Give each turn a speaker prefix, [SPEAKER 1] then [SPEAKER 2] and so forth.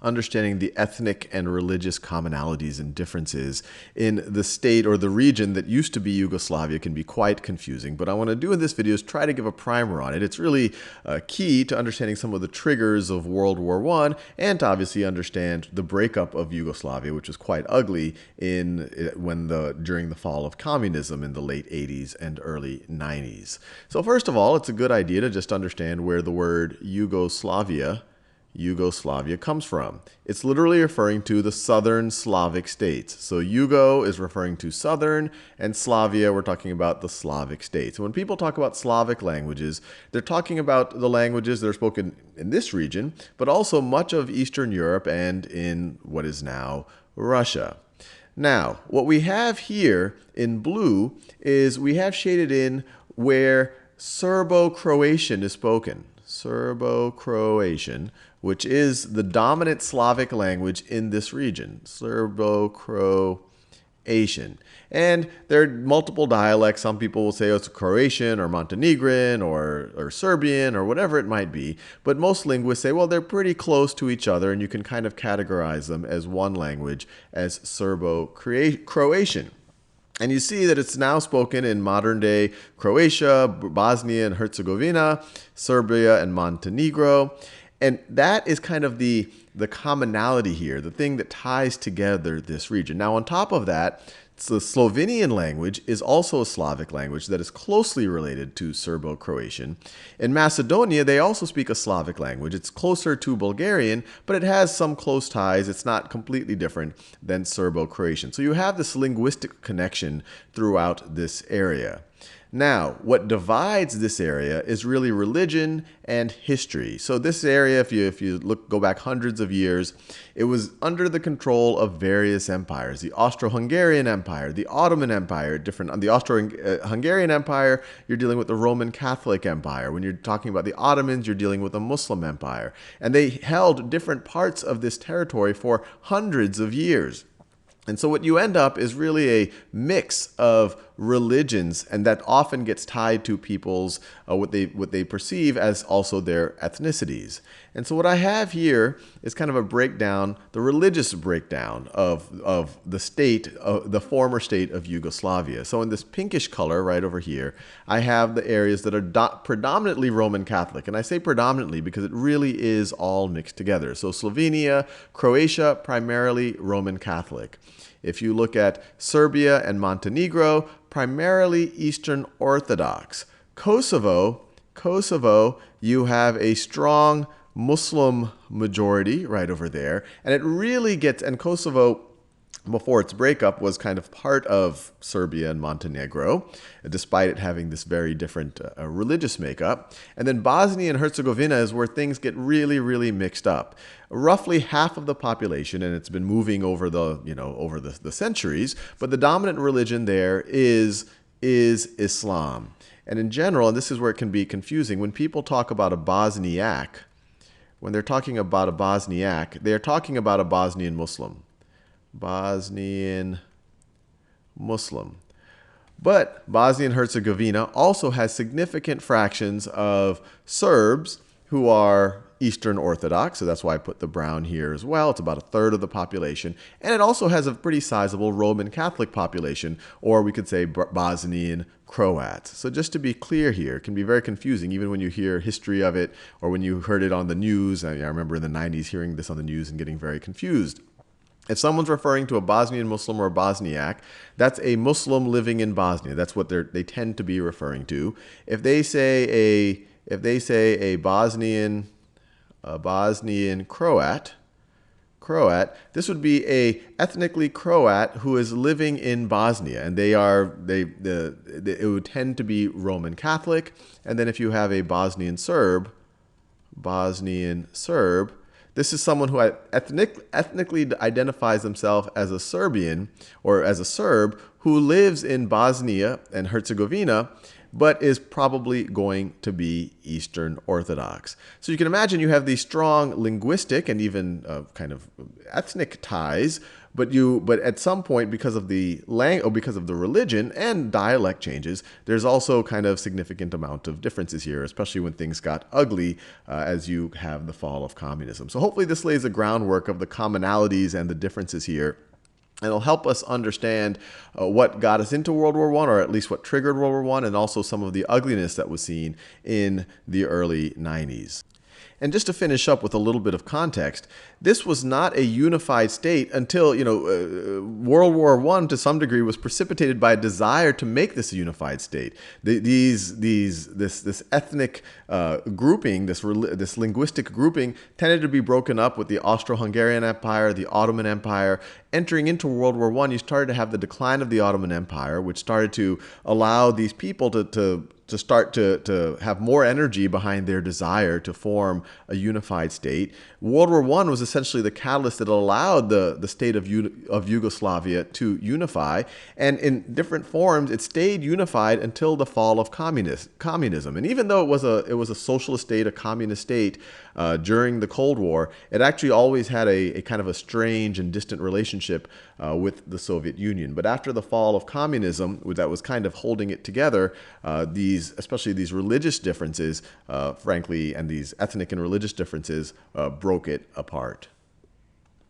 [SPEAKER 1] understanding the ethnic and religious commonalities and differences in the state or the region that used to be Yugoslavia can be quite confusing. But I want to do in this video is try to give a primer on it. It's really key to understanding some of the triggers of World War I and to obviously understand the breakup of Yugoslavia, which was quite ugly during the fall of communism in the late 80s and early 90s. So first of all, it's a good idea to just understand where the word Yugoslavia comes from. It's literally referring to the southern Slavic states. So Yugo is referring to southern, and Slavia, we're talking about the Slavic states. When people talk about Slavic languages, they're talking about the languages that are spoken in this region, but also much of Eastern Europe and in what is now Russia. Now, what we have here in blue is we have shaded in where Serbo-Croatian is spoken. Serbo-Croatian, which is the dominant Slavic language in this region. Serbo-Croatian. And there are multiple dialects. Some people will say, oh, it's Croatian or Montenegrin or Serbian or whatever it might be. But most linguists say, well, they're pretty close to each other, and you can kind of categorize them as one language, as Serbo-Croatian. And you see that it's now spoken in modern-day Croatia, Bosnia and Herzegovina, Serbia and Montenegro. And that is kind of the commonality here, the thing that ties together this region. Now, on top of that, the Slovenian language is also a Slavic language that is closely related to Serbo-Croatian. In Macedonia, they also speak a Slavic language. It's closer to Bulgarian, but it has some close ties. It's not completely different than Serbo-Croatian. So you have this linguistic connection throughout this area. Now, what divides this area is really religion and history. So this area, if you go back hundreds of years, it was under the control of various empires. The Austro-Hungarian Empire, the Ottoman Empire, on the Austro-Hungarian Empire, you're dealing with the Roman Catholic Empire. When you're talking about the Ottomans, you're dealing with a Muslim empire. And they held different parts of this territory for hundreds of years. And so what you end up is really a mix of religions, and that often gets tied to people's what they perceive as also their ethnicities. And so what I have here is kind of a breakdown, the religious breakdown of the state, the former state of Yugoslavia. So in this pinkish color right over here, I have the areas that are predominantly Roman Catholic. And I say predominantly because it really is all mixed together. So Slovenia, Croatia, primarily Roman Catholic. If you look at Serbia and Montenegro, primarily Eastern Orthodox. Kosovo, you have a strong Muslim majority right over there. And it really gets, and Kosovo, before its breakup, was kind of part of Serbia and Montenegro, despite it having this very different religious makeup. And then Bosnia and Herzegovina is where things get really, really mixed up. Roughly half of the population, and it's been moving over the centuries, but the dominant religion there is Islam. And in general, and this is where it can be confusing, when people talk about a Bosniak, when they're talking about a Bosniak, they're talking about a Bosnian Muslim. Bosnian Muslim. But Bosnia and Herzegovina also has significant fractions of Serbs who are Eastern Orthodox, so that's why I put the brown here as well. It's about a third of the population. And it also has a pretty sizable Roman Catholic population, or we could say Bosnian Croats. So just to be clear here, it can be very confusing even when you hear history of it or when you heard it on the news. I remember in the 90s hearing this on the news and getting very confused. If someone's referring to a Bosnian Muslim or a Bosniak, that's a Muslim living in Bosnia. That's what they tend to be referring to. If they say a Bosnian Croat, this would be a ethnically Croat who is living in Bosnia, and it would tend to be Roman Catholic. And then if you have a Bosnian Serb, this is someone who ethnically identifies themselves as a Serbian or as a Serb who lives in Bosnia and Herzegovina, but is probably going to be Eastern Orthodox. So you can imagine you have these strong linguistic and even kind of ethnic ties, but at some point, because of the because of the religion and dialect changes, there's also kind of significant amount of differences here, especially when things got ugly as you have the fall of communism. So hopefully this lays the groundwork of the commonalities and the differences here. And it'll help us understand what got us into World War I, or at least what triggered World War I, and also some of the ugliness that was seen in the early 90s. And just to finish up with a little bit of context, this was not a unified state until, World War I to some degree was precipitated by a desire to make this a unified state. This ethnic grouping, this linguistic grouping tended to be broken up with the Austro-Hungarian Empire, the Ottoman Empire. Entering into World War I, you started to have the decline of the Ottoman Empire, which started to allow these people to start to have more energy behind their desire to form a unified state. World War I was essentially the catalyst that allowed the state of Yugoslavia to unify, and in different forms, it stayed unified until the fall of communism. And even though it was a socialist state, a communist state during the Cold War, it actually always had a kind of a strange and distant relationship with the Soviet Union. But after the fall of communism, that was kind of holding it together, especially these religious differences, frankly, and these ethnic and religious differences broke it apart.